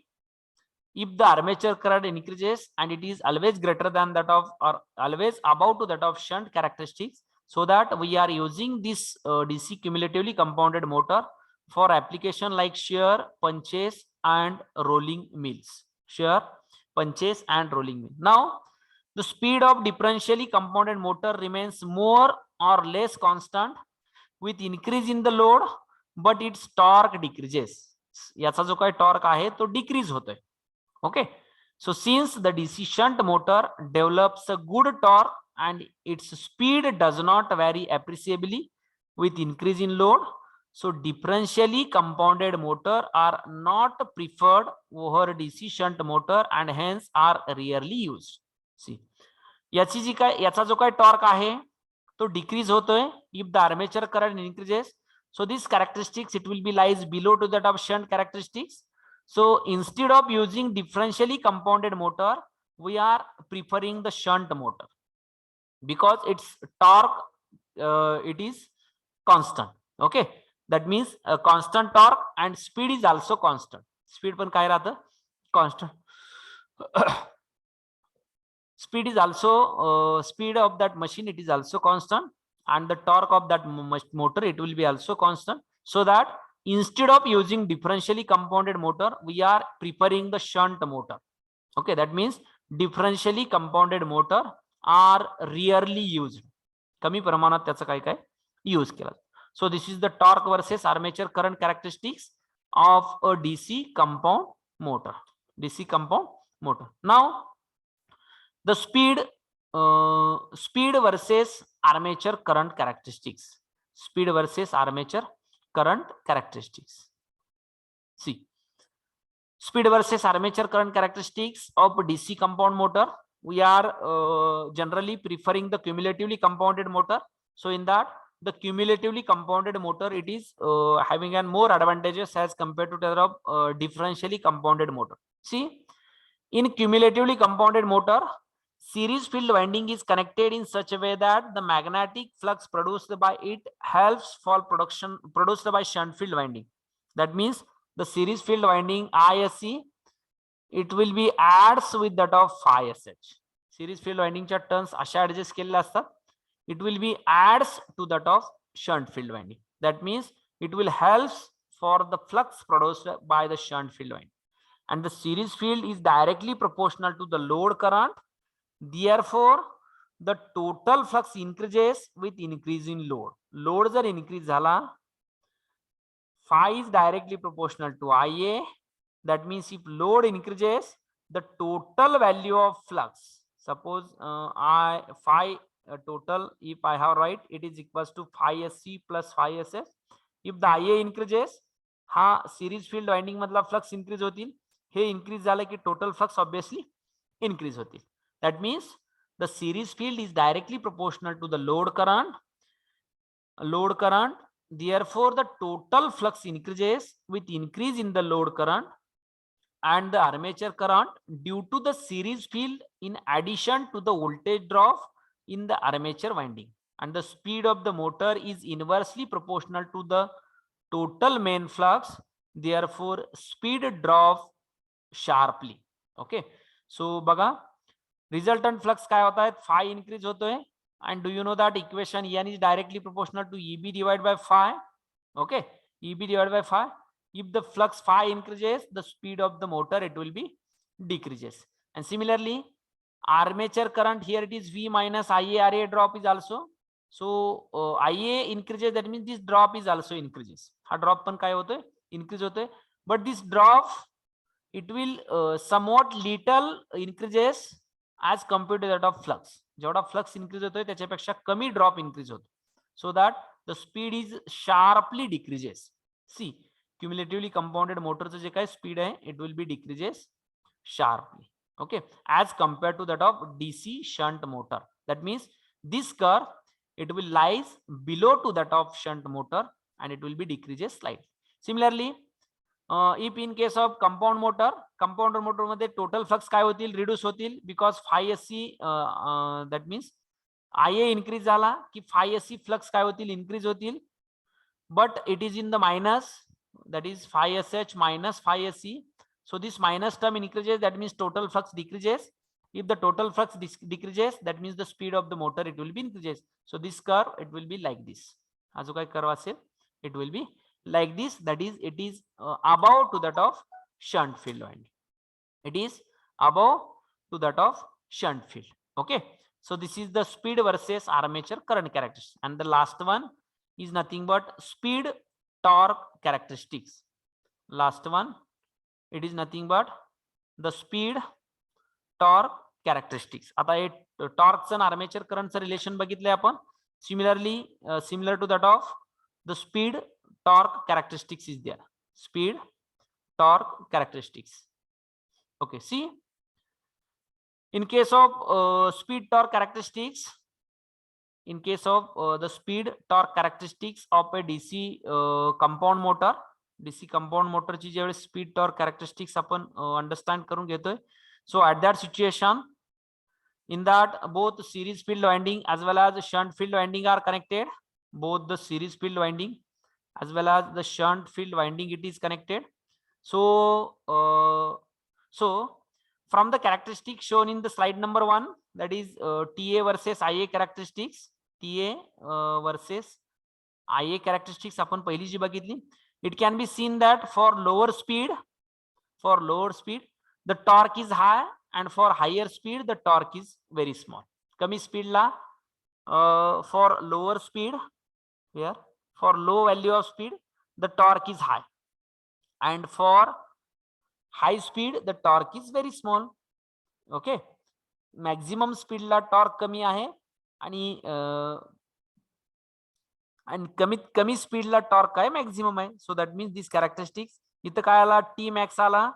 if the armature current increases, and it is always greater than that of, or always above to that of shunt characteristics. So that we are using this DC cumulatively compounded motor for application like shear, punches and rolling mills. Shear, punches and rolling mill. Now the speed of differentially compounded motor remains more or less constant with increase in the load, but its torque decreases. याचा जो काही torque आहे तो decrease होतोय. Okay, so since the DC shunt motor develops a good torque and its speed does not vary appreciably with increase in load, so differentially compounded motor are not preferred over DC shunt motor and hence are rarely used. See, याचा जो काही torque आहे तो decrease होतोय if the armature current increases. So these characteristics it will be lies below to that of shunt characteristics. So instead of using differentially compounded motor, we are preferring the shunt motor because its torque it is constant. Okay, that means a constant torque and speed is also constant. Speed पण काय राहतं, constant. Speed is also speed of that machine it is also constant, and the torque of that motor it will be also constant. So that instead of using differentially compounded motor, we are preferring the shunt motor. Okay, that means differentially compounded motor are rarely used. कमी प्रमाणात त्याचा काय काय use केला. So this is the torque versus armature current characteristics of a DC compound motor. DC compound motor. Now the speed versus armature current characteristics. Speed versus armature current characteristics. See, speed versus armature current characteristics of DC compound motor. We are generally preferring the cumulatively compounded motor. So in that, the cumulatively compounded motor it is having an more advantages as compared to that of differentially compounded motor. See, in cumulatively compounded motor, series field winding is connected in such a way that the magnetic flux produced by it helps for production produced by shunt field winding. That means the series field winding ISC it will be adds with that of phi SH. Series field winding च्या turns अशा adjust केलेल्या असतात. It will be adds to that of shunt field winding. That means it will helps for the flux produced by the shunt field winding, and the series field is directly proportional to the load current. Therefore, the total flux increases with increase in load. Load जर increase झाला, phi is directly proportional to IA. That means if load increases, the total value of flux, suppose phi total, if I have right, it is equals to phi SC plus phi SS. If the IA increases, हा series field winding मधला flux increase होतील. हे increase झालं की total flux obviously increase होतील. That means the series field is directly proportional to the load current. Therefore, the total flux increases with increase in the load current and the armature current due to the series field in addition to the voltage drop in the armature winding. And the speed of the motor is inversely proportional to the total main flux therefore speed drop sharply. Okay, so बघा resultant flux काय होता है, phi increase होतोय, and do you know that equation n is directly proportional to eb divided by phi. Okay, eb divided by phi. If the flux phi increases, the speed of the motor it will be decreases. And similarly armature current, here it is v minus ia, ra drop is also, so ia increases, that means this drop is also increases. हा drop पण काय होतोय, increase होतोय, but this drop it will somewhat little increases as compared to that of flux. जेवढा flux increase होतोय त्याच्यापेक्षा कमी drop increase होतो, so that the speed is sharply decreases. See, cumulatively compounded motor चं जे काय speed आहे, it will be decreases sharply. Okay, as compared to that of DC shunt motor. That means this curve it will lies below to that of shunt motor and it will be decreases slightly. Similarly, if in case of compound motor, compounder motor मध्ये total flux काय होतील, reduce होतील, because phi SC that means IA increase झाला की phi SC flux काय होतील, increase होतील, but it is in the minus, that is phi SH minus phi SC. So this minus term increases, that means total flux decreases. If the total flux decreases, that means the speed of the motor it will be increases. So this curve it will be like this. हा जो काय curve असेल, it will be like this, that is it is above to that of shunt field winding. It is above to that of shunt field. Okay, so this is the speed versus armature current characteristics, and the last one is nothing but speed torque characteristics. Last one, it is nothing but the speed torque characteristics. आता हे torque and armature current relation बघितले आपण. Similarly, similar to that of the speed torque characteristics is there. Speed torque characteristics. Okay, see, in case of speed torque characteristics, in case of the speed torque characteristics of a DC compound motor, DC compound motor ची जेवढे speed torque characteristics आपण understand करून घेतोय. So at that situation, in that both series field winding as well as shunt field winding are connected. Both the series field winding as well as the shunt field winding it is connected. So from the characteristics shown in the slide number 1, that is TA versus IA characteristics, TA versus IA characteristics आपण पहिली जी बघितली, it can be seen that for lower speed the torque is high, and for higher speed the torque is very small. कमी speed La for lower speed, here for low value of speed the torque is high, and for high speed the torque is very small. Okay, maximum speed La torque कमी आहे आणि कमीत कमी speed ला torque काय maximum आहे. So that means these characteristics, इथं काय आला, T max आला,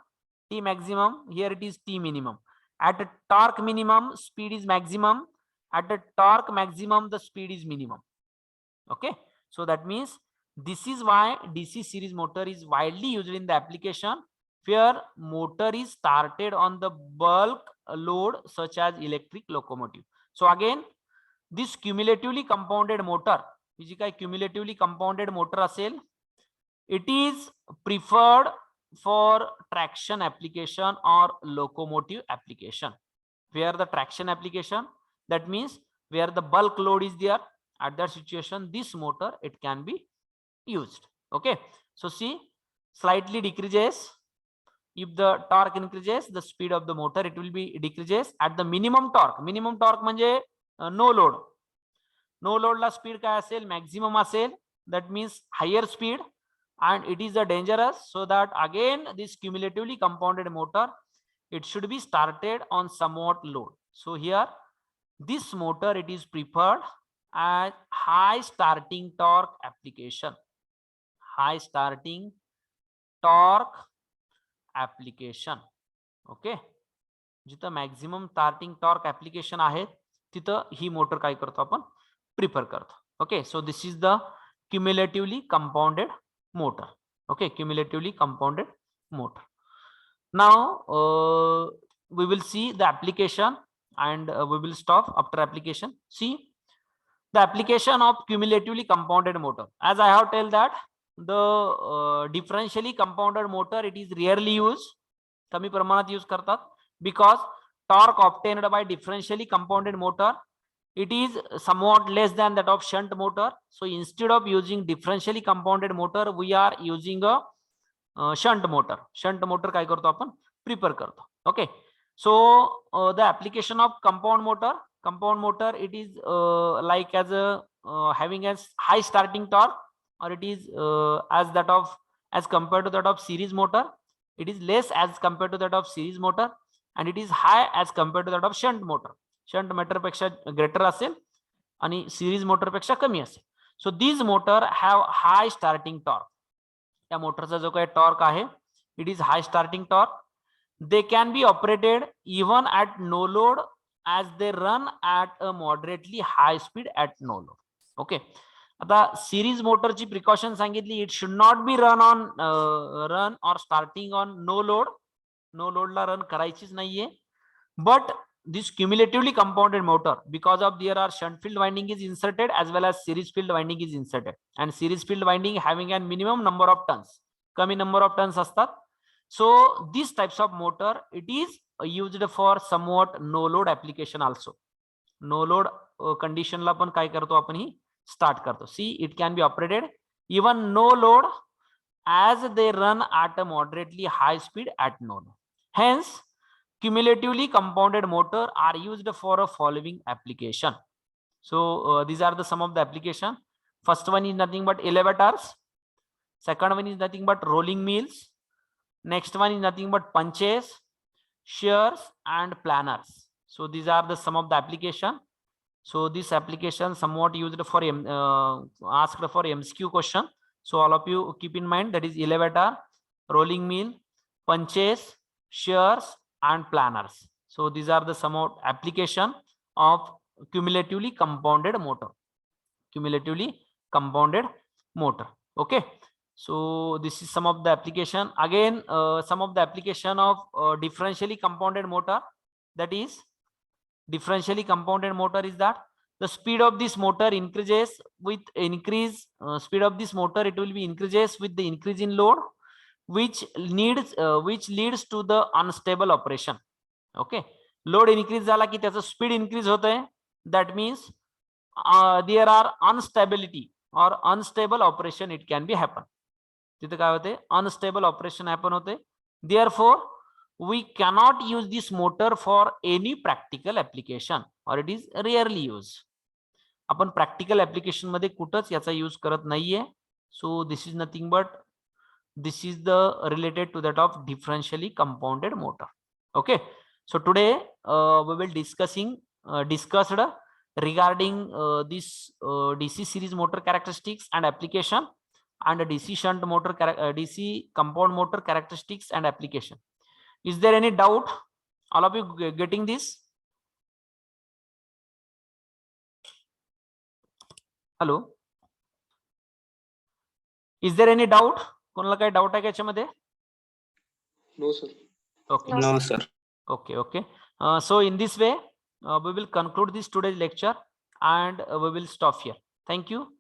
T maximum, here it is T minimum. At a torque minimum speed is maximum, at a torque maximum the speed is minimum. Okay, so that means this is why DC series motor is widely used in the application where motor is started on the bulk load such as electric locomotive. So again, this cumulatively compounded motor, जी काय cumulatively compounded motor असेल, it is preferred for traction application or locomotive application. Where the traction application, that means where the bulk load is there, at that situation this motor it can be used. Okay, so see, slightly decreases. If the torque increases, the speed of the motor it will be decreases at the minimum torque. Minimum torque म्हणजे no load. No load ला speed काय असेल, maximum असेल, that means higher speed, and it is a dangerous. So that again this cumulatively compounded motor it should be started on somewhat load. So here this motor it is preferred as high starting torque application. High starting torque application. Okay, जिथं maximum starting torque application आहे तिथं ही motor काय करतो आपण prefer करतो. Okay, so this is the cumulatively compounded motor. Okay, cumulatively compounded motor. Now we will see the application, and we will stop after application. See the application of cumulatively compounded motor. As I have told that the differentially compounded motor, it is rarely used. कमी प्रमाणात use करतात because torque obtained by differentially compounded motor, it is somewhat less than that of shunt motor. So instead of using differentially compounded motor, we are using a shunt motor. Shunt motor काय करतो आपण prefer करतो. Okay. So the application of compound motor, it is like as a having as high starting torque, or it is as compared to that of series motor. It is less as compared to that of series motor, and it is high as compared to that of shunt motor. Shunt motor पेक्षा greater असेल आणि series motor पेक्षा कमी असेल. So these motor have high starting torque. त्या मोटरचा जो काही torque आहे, it is high starting torque. They can be operated even at no load as they run at a moderately high speed at no load. Okay. आता series मोटरची precaution सांगितली, it should not be run और starting on no load. No लोडला run करायचीच नाहीये. But this cumulatively compounded motor, because of there are shunt field winding is inserted as well as series field winding is inserted, and series field winding having a minimum number of turns, कमी number of turns असतात. So these types of motor, it is used for somewhat no load application also. No load condition ला पण काय करतो आपण ही start करतो. See, it can be operated even no load as they run at a moderately high speed at no load. Hence cumulatively compounded motor are used for a following application. So these are the some of the application. First one is nothing but elevators. Second one is nothing but rolling mills. Next one is nothing but punches, shears, and planners. So these are the some of the application. So this application somewhat used for asked for MCQ question. So all of you keep in mind, that is elevator, rolling mill, punches, shears, and planners. So these are the some of application of cumulatively compounded motor. Cumulatively compounded motor. Okay. So this is some of the application. Again, some of the application of differentially compounded motor. That is, differentially compounded motor is that the speed of this motor increases with speed of this motor. It will be increases with the increase in load, which leads to the unstable operation. Okay. Load increase झाला की त्याचं speed increase होतंय. That means there are instability or unstable operation it can be happen. तिथे काय होते, unstable operation happen होते. Therefore we cannot use this motor for any practical application, or it is rarely used. आपण practical application मध्ये कुठंच याचा use करत नाहीये. So this is nothing but this is the related to that of differentially compounded motor. Okay. So today we will discussed regarding this DC series motor characteristics and application, and DC shunt motor DC compound motor characteristics and application. Is there any doubt? All of you getting this? Hello. Is there any doubt? कोणाला काही doubt आहे का याच्यामध्ये? No, sir. Okay. No, sir. Okay. So in this way, we will conclude this today's lecture, and we will stop here. Thank you.